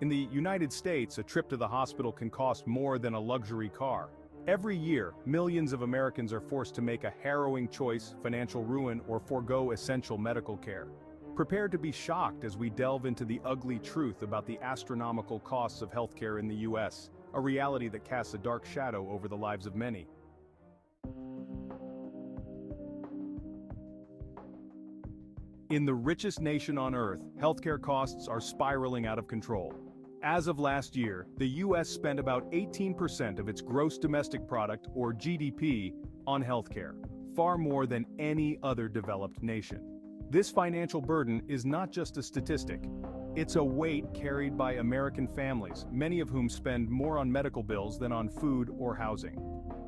In the United States, a trip to the hospital can cost more than a luxury car. Every year, millions of Americans are forced to make a harrowing choice, financial ruin, or forego essential medical care. Prepare to be shocked as we delve into the ugly truth about the astronomical costs of healthcare in the U.S., a reality that casts a dark shadow over the lives of many. In the richest nation on Earth, healthcare costs are spiraling out of control. As of last year, the U.S. spent about 18% of its gross domestic product, or GDP, on healthcare, far more than any other developed nation. This financial burden is not just a statistic. It's a weight carried by American families, many of whom spend more on medical bills than on food or housing.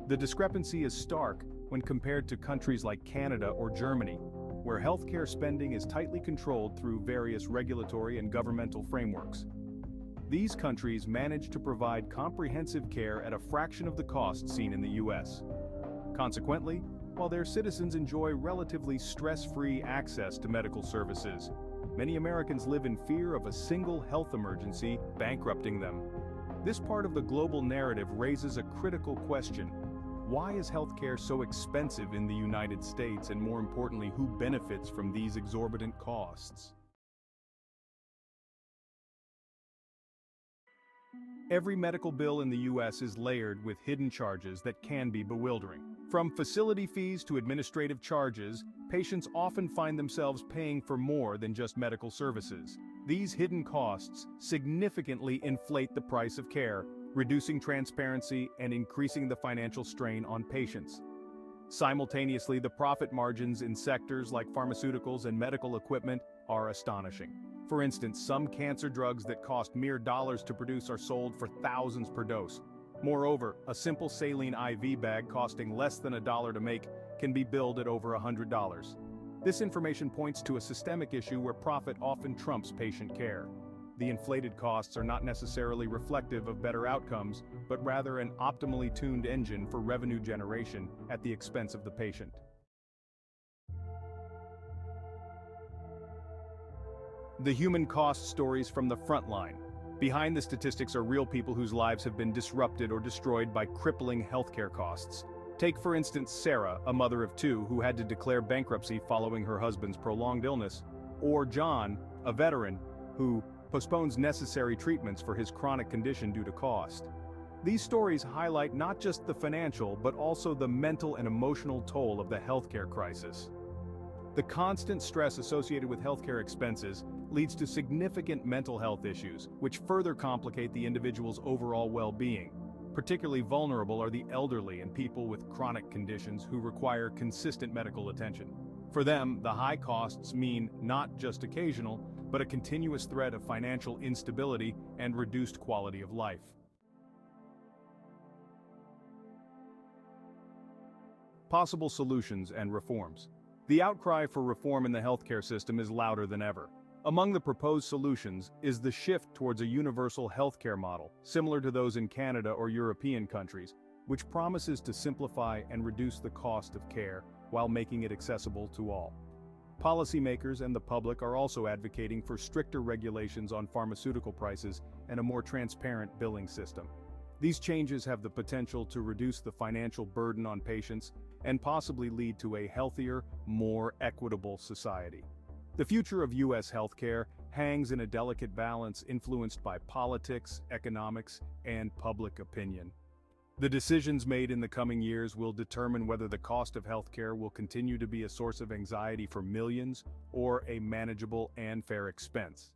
The discrepancy is stark when compared to countries like Canada or Germany, where healthcare spending is tightly controlled through various regulatory and governmental frameworks. These countries manage to provide comprehensive care at a fraction of the cost seen in the U.S. Consequently, while their citizens enjoy relatively stress-free access to medical services, many Americans live in fear of a single health emergency bankrupting them. This part of the global narrative raises a critical question. Why is healthcare so expensive in the United States, and more importantly, who benefits from these exorbitant costs? Every medical bill in the U.S. is layered with hidden charges that can be bewildering. From facility fees to administrative charges, patients often find themselves paying for more than just medical services. These hidden costs significantly inflate the price of care, reducing transparency and increasing the financial strain on patients. Simultaneously, the profit margins in sectors like pharmaceuticals and medical equipment are astonishing. For instance, some cancer drugs that cost mere dollars to produce are sold for thousands per dose. Moreover, a simple saline IV bag costing less than $1 to make can be billed at over $100. This information points to a systemic issue where profit often trumps patient care. The inflated costs are not necessarily reflective of better outcomes, but rather an optimally tuned engine for revenue generation at the expense of the patient. The human cost stories from the front line. Behind the statistics are real people whose lives have been disrupted or destroyed by crippling healthcare costs. Take for instance Sarah, a mother of two who had to declare bankruptcy following her husband's prolonged illness, or John, a veteran, who postpones necessary treatments for his chronic condition due to cost. These stories highlight not just the financial but also the mental and emotional toll of the healthcare crisis. The constant stress associated with healthcare expenses leads to significant mental health issues, which further complicate the individual's overall well-being. Particularly vulnerable are the elderly and people with chronic conditions who require consistent medical attention. For them, the high costs mean not just occasional, but a continuous threat of financial instability and reduced quality of life. Possible solutions and reforms. The outcry for reform in the healthcare system is louder than ever. Among the proposed solutions is the shift towards a universal healthcare model, similar to those in Canada or European countries, which promises to simplify and reduce the cost of care while making it accessible to all. Policymakers and the public are also advocating for stricter regulations on pharmaceutical prices and a more transparent billing system. These changes have the potential to reduce the financial burden on patients and possibly lead to a healthier, more equitable society. The future of U.S. healthcare hangs in a delicate balance influenced by politics, economics, and public opinion. The decisions made in the coming years will determine whether the cost of healthcare will continue to be a source of anxiety for millions or a manageable and fair expense.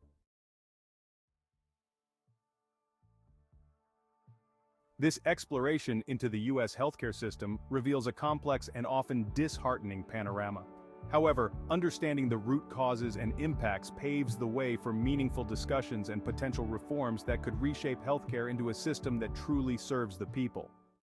This exploration into the U.S. healthcare system reveals a complex and often disheartening panorama. However, understanding the root causes and impacts paves the way for meaningful discussions and potential reforms that could reshape healthcare into a system that truly serves the people.